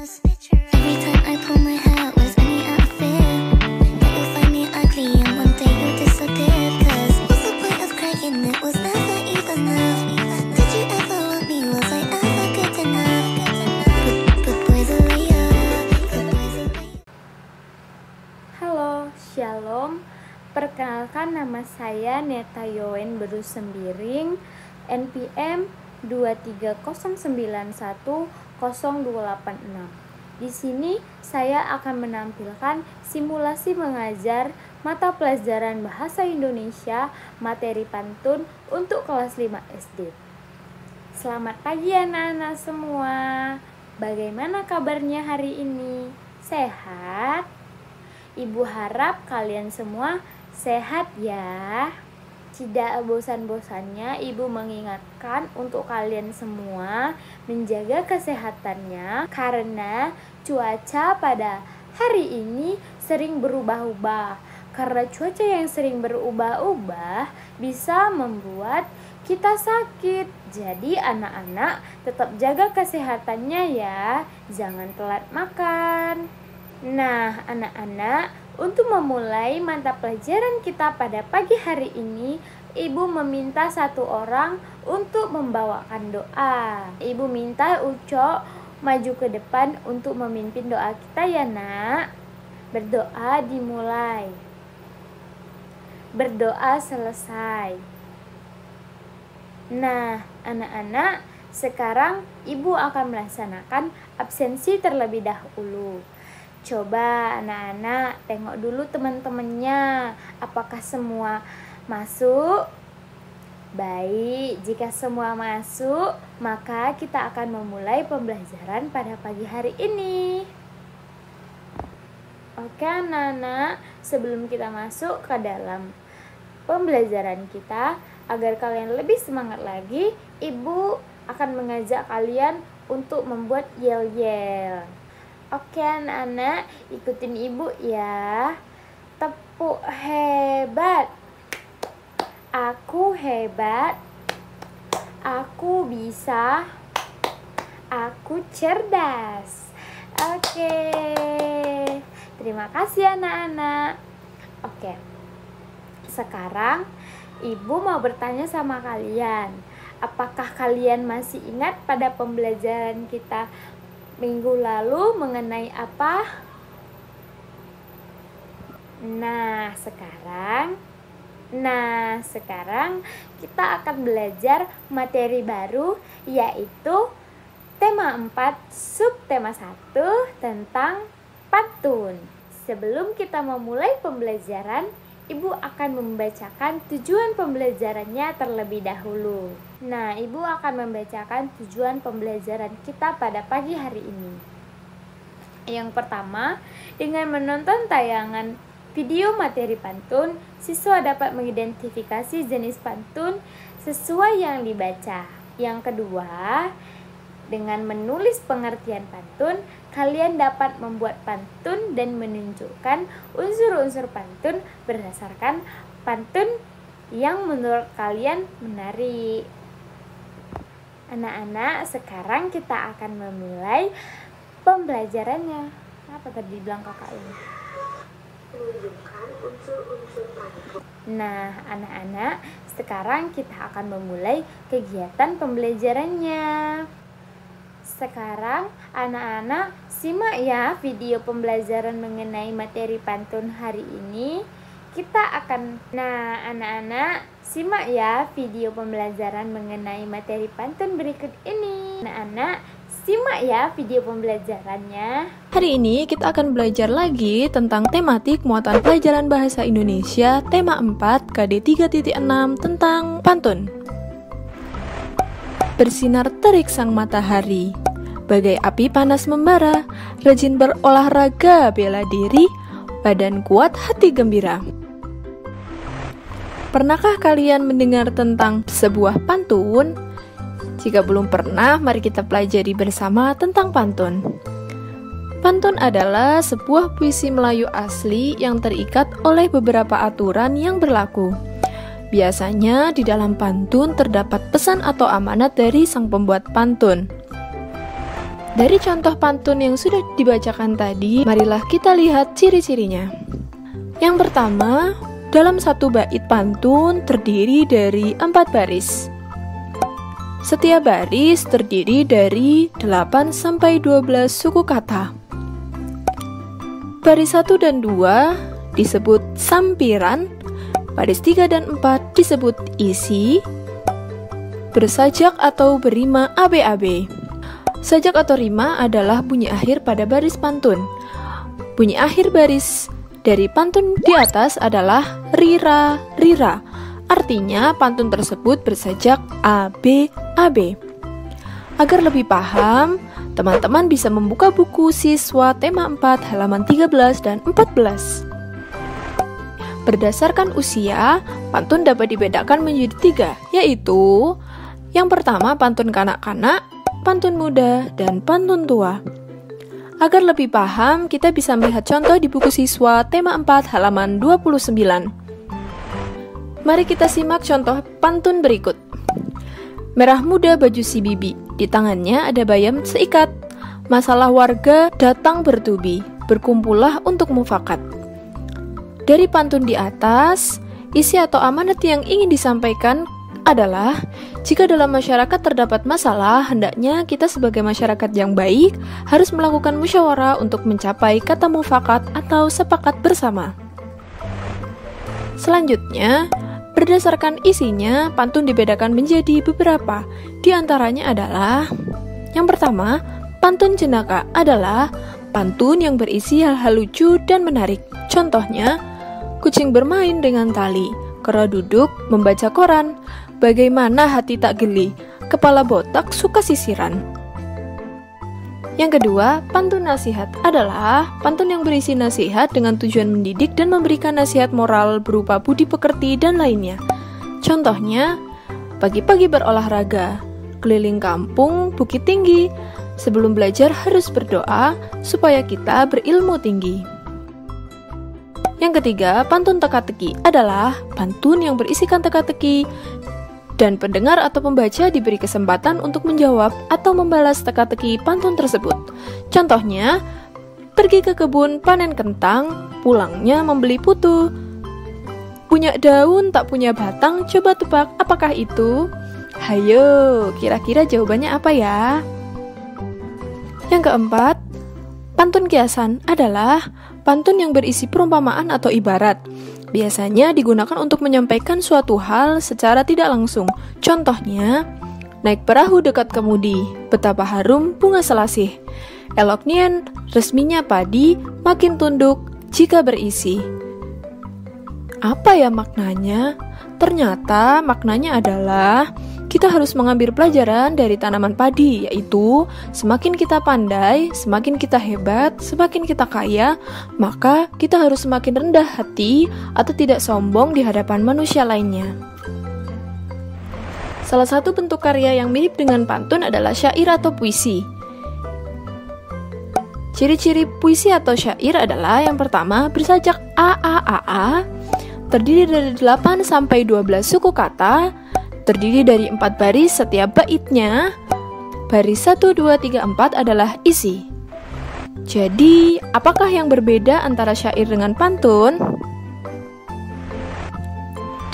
Every time I pull my hair, was any outfit that you find me ugly and one day you disappear. Cause what's the point of crying? It was never even enough. Did you ever want me? Was I ever good enough? But boys are Halo, Shalom. Perkenalkan, nama saya Neta Yowen Beru Sembiring, NPM 230910286. Di sini saya akan menampilkan simulasi mengajar mata pelajaran Bahasa Indonesia materi pantun untuk kelas 5 SD. Selamat pagi anak-anak semua. Bagaimana kabarnya hari ini? Sehat? Ibu harap kalian semua sehat ya. Tidak bosan-bosannya Ibu mengingatkan untuk kalian semua menjaga kesehatannya karena cuaca pada hari ini sering berubah-ubah. Karena cuaca yang sering berubah-ubah bisa membuat kita sakit. Jadi anak-anak tetap jaga kesehatannya ya. Jangan telat makan. Nah, anak-anak, untuk memulai mata pelajaran kita pada pagi hari ini, Ibu meminta satu orang untuk membawakan doa. Ibu minta Uco maju ke depan untuk memimpin doa kita ya nak. Berdoa dimulai. Berdoa selesai. Nah, anak-anak, sekarang Ibu akan melaksanakan absensi terlebih dahulu. Coba anak-anak tengok dulu teman-temannya, apakah semua masuk? Baik, jika semua masuk, maka kita akan memulai pembelajaran pada pagi hari ini. Oke anak-anak, sebelum kita masuk ke dalam pembelajaran kita, agar kalian lebih semangat lagi, Ibu akan mengajak kalian untuk membuat yel-yel. Oke anak-anak, ikutin Ibu ya. Tepuk hebat. Aku hebat. Aku bisa. Aku cerdas. Oke. Terima kasih anak-anak. Oke. Sekarang Ibu mau bertanya sama kalian. Apakah kalian masih ingat pada pembelajaran kita minggu lalu mengenai apa? Nah, sekarang kita akan belajar materi baru, yaitu tema 4, subtema 1 tentang pantun. Sebelum kita memulai pembelajaran, Ibu akan membacakan tujuan pembelajarannya terlebih dahulu. Nah, Ibu akan membacakan tujuan pembelajaran kita pada pagi hari ini. Yang pertama, dengan menonton tayangan video materi pantun, siswa dapat mengidentifikasi jenis pantun sesuai yang dibaca. Yang kedua, dengan menulis pengertian pantun, kalian dapat membuat pantun dan menunjukkan unsur-unsur pantun berdasarkan pantun yang menurut kalian menarik. Anak-anak, sekarang kita akan memulai pembelajarannya. Apa tadi bilang kakak ini? Menunjukkan unsur-unsur pantun. Nah, anak-anak, sekarang kita akan memulai kegiatan pembelajarannya. Sekarang anak-anak simak ya video pembelajaran mengenai materi pantun hari ini. Anak-anak simak ya video pembelajaran mengenai materi pantun berikut ini. Anak-anak simak ya video pembelajarannya. Hari ini kita akan belajar lagi tentang tematik muatan pelajaran bahasa Indonesia tema 4 KD 3.6 tentang pantun. Bersinar terik sang matahari, bagai api panas membara, rajin berolahraga bela diri, badan kuat hati gembira. Pernahkah kalian mendengar tentang sebuah pantun? Jika belum pernah, mari kita pelajari bersama tentang pantun. Pantun adalah sebuah puisi Melayu asli yang terikat oleh beberapa aturan yang berlaku. Biasanya di dalam pantun terdapat pesan atau amanat dari sang pembuat pantun. Dari contoh pantun yang sudah dibacakan tadi, marilah kita lihat ciri-cirinya. Yang pertama, dalam satu bait pantun terdiri dari 4 baris. Setiap baris terdiri dari 8 sampai 12 suku kata. Baris 1 dan 2 disebut sampiran, baris 3 dan 4 disebut isi, bersajak atau berima ABAB. Sajak atau rima adalah bunyi akhir pada baris pantun. Bunyi akhir baris dari pantun di atas adalah rira, rira. Artinya pantun tersebut bersajak ABAB. Agar lebih paham, teman-teman bisa membuka buku siswa tema 4 halaman 13 dan 14. Berdasarkan usia, pantun dapat dibedakan menjadi 3, yaitu yang pertama pantun kanak-kanak, pantun muda, dan pantun tua. Agar lebih paham, kita bisa melihat contoh di buku siswa tema 4 halaman 29. Mari kita simak contoh pantun berikut. Merah muda baju si bibi, di tangannya ada bayam seikat. Masalah warga datang bertubi, berkumpullah untuk mufakat. Dari pantun di atas, isi atau amanat yang ingin disampaikan adalah, jika dalam masyarakat terdapat masalah, hendaknya kita sebagai masyarakat yang baik harus melakukan musyawarah untuk mencapai kata mufakat atau sepakat bersama. Selanjutnya, berdasarkan isinya, pantun dibedakan menjadi beberapa. Di antaranya adalah, yang pertama, pantun jenaka adalah pantun yang berisi hal-hal lucu dan menarik. Contohnya, kucing bermain dengan tali, kera duduk membaca koran, bagaimana hati tak geli, kepala botak suka sisiran. Yang kedua, pantun nasihat adalah pantun yang berisi nasihat dengan tujuan mendidik dan memberikan nasihat moral berupa budi pekerti dan lainnya. Contohnya, pagi-pagi berolahraga, keliling kampung bukit tinggi, sebelum belajar harus berdoa supaya kita berilmu tinggi. Yang ketiga, pantun teka-teki adalah pantun yang berisikan teka-teki dan pendengar atau pembaca diberi kesempatan untuk menjawab atau membalas teka-teki pantun tersebut. Contohnya, pergi ke kebun panen kentang, pulangnya membeli putu. Punya daun tak punya batang, coba tebak apakah itu? Hayo, kira-kira jawabannya apa ya? Yang keempat, pantun kiasan adalah pantun yang berisi perumpamaan atau ibarat. Biasanya digunakan untuk menyampaikan suatu hal secara tidak langsung. Contohnya, naik perahu dekat kemudi, betapa harum bunga selasih. Elok nien, resminya padi, makin tunduk jika berisi. Apa ya maknanya? Ternyata maknanya adalah kita harus mengambil pelajaran dari tanaman padi, yaitu semakin kita pandai, semakin kita hebat, semakin kita kaya, maka kita harus semakin rendah hati atau tidak sombong di hadapan manusia lainnya. Salah satu bentuk karya yang mirip dengan pantun adalah syair atau puisi. Ciri-ciri puisi atau syair adalah yang pertama, bersajak AAAA, terdiri dari 8 sampai 12 suku kata, terdiri dari 4 baris setiap baitnya. Baris 1, 2, 3, 4 adalah isi. Jadi, apakah yang berbeda antara syair dengan pantun?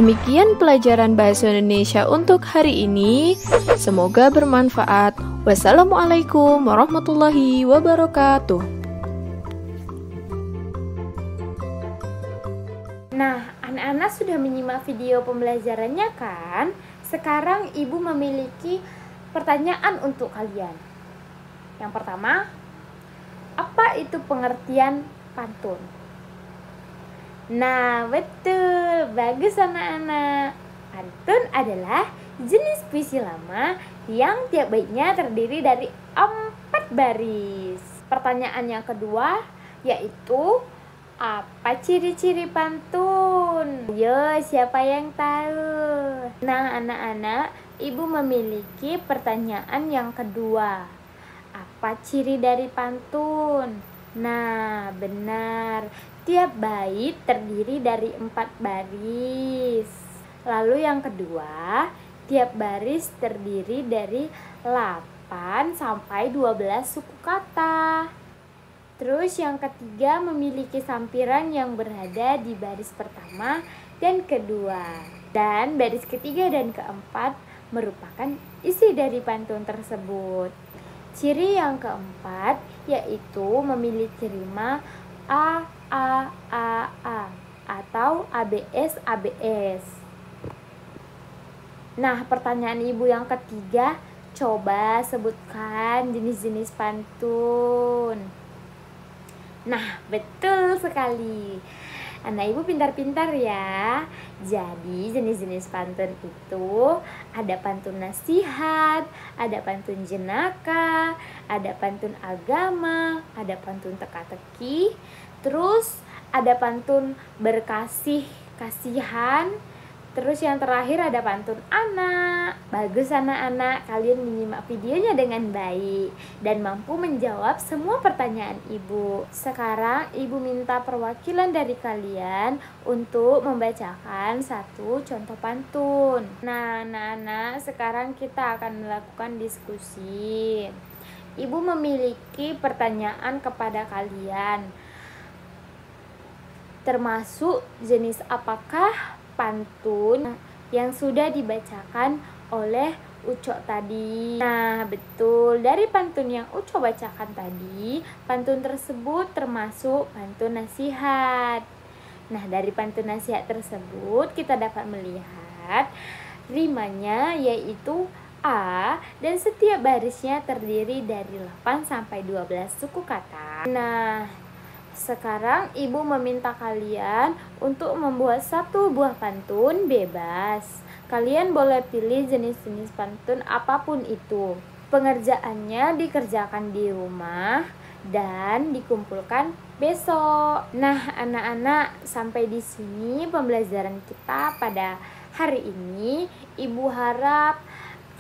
Demikian pelajaran bahasa Indonesia untuk hari ini. Semoga bermanfaat. Wassalamualaikum warahmatullahi wabarakatuh. Nah, anak-anak sudah menyimak video pembelajarannya kan? Sekarang Ibu memiliki pertanyaan untuk kalian. Yang pertama, apa itu pengertian pantun? Nah, betul, bagus anak-anak. Pantun adalah jenis puisi lama yang tiap baitnya terdiri dari 4 baris. Pertanyaan yang kedua yaitu, apa ciri-ciri pantun? Yo, siapa yang tahu? Nah, anak-anak, Ibu memiliki pertanyaan yang kedua. Apa ciri dari pantun? Nah, benar. Tiap bait terdiri dari 4 baris. Lalu yang kedua, tiap baris terdiri dari 8 8 sampai 12 suku kata. Terus yang ketiga memiliki sampiran yang berada di baris pertama dan kedua. Dan baris ketiga dan keempat merupakan isi dari pantun tersebut. Ciri yang keempat yaitu memiliki rima A atau ABS. Nah, pertanyaan ibu yang ketiga, coba sebutkan jenis-jenis pantun. Nah, betul sekali. Anak ibu pintar-pintar ya. Jadi jenis-jenis pantun itu ada pantun nasihat, ada pantun jenaka, ada pantun agama, ada pantun teka-teki, terus ada pantun berkasih-kasihan, terus yang terakhir ada pantun anak. Bagus anak-anak, kalian menyimak videonya dengan baik dan mampu menjawab semua pertanyaan ibu. Sekarang ibu minta perwakilan dari kalian untuk membacakan satu contoh pantun. Nah anak-anak, sekarang kita akan melakukan diskusi. Ibu memiliki pertanyaan kepada kalian, termasuk jenis apakah pantun yang sudah dibacakan oleh Ucok tadi. Nah, betul. Dari pantun yang Ucok bacakan tadi, pantun tersebut termasuk pantun nasihat. Nah, dari pantun nasihat tersebut kita dapat melihat rimanya yaitu A dan setiap barisnya terdiri dari 8 sampai 12 suku kata. Nah, sekarang ibu meminta kalian untuk membuat satu buah pantun bebas. Kalian boleh pilih jenis-jenis pantun apapun itu. Pengerjaannya dikerjakan di rumah dan dikumpulkan besok. Nah, anak-anak, sampai di sini pembelajaran kita pada hari ini. Ibu harap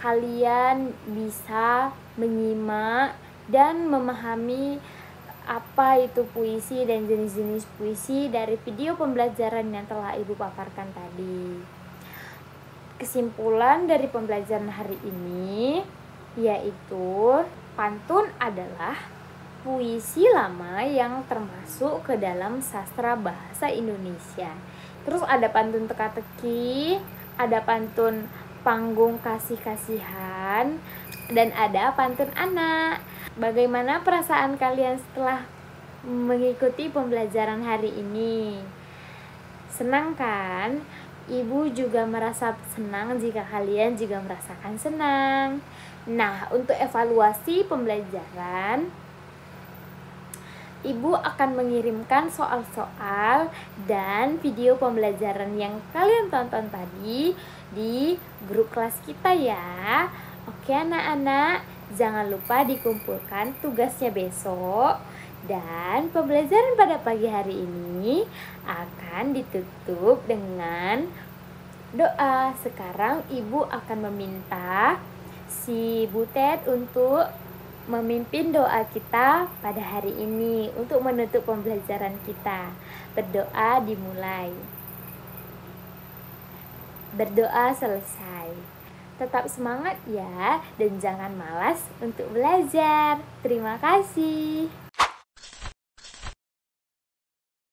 kalian bisa menyimak dan memahami apa itu puisi dan jenis-jenis puisi dari video pembelajaran yang telah ibu paparkan tadi. Kesimpulan dari pembelajaran hari ini yaitu pantun adalah puisi lama yang termasuk ke dalam sastra bahasa Indonesia. Terus ada pantun teka-teki, ada pantun panggung kasih-kasihan, dan ada pantun anak. Bagaimana perasaan kalian setelah mengikuti pembelajaran hari ini? Senang kan? Ibu juga merasa senang jika kalian juga merasakan senang. Nah, untuk evaluasi pembelajaran, ibu akan mengirimkan soal-soal dan video pembelajaran yang kalian tonton tadi di grup kelas kita ya. Oke anak-anak, jangan lupa dikumpulkan tugasnya besok. Dan pembelajaran pada pagi hari ini akan ditutup dengan doa. Sekarang ibu akan meminta si Butet untuk memimpin doa kita pada hari ini untuk menutup pembelajaran kita. Berdoa dimulai. Berdoa selesai. Tetap semangat ya dan jangan malas untuk belajar. Terima kasih.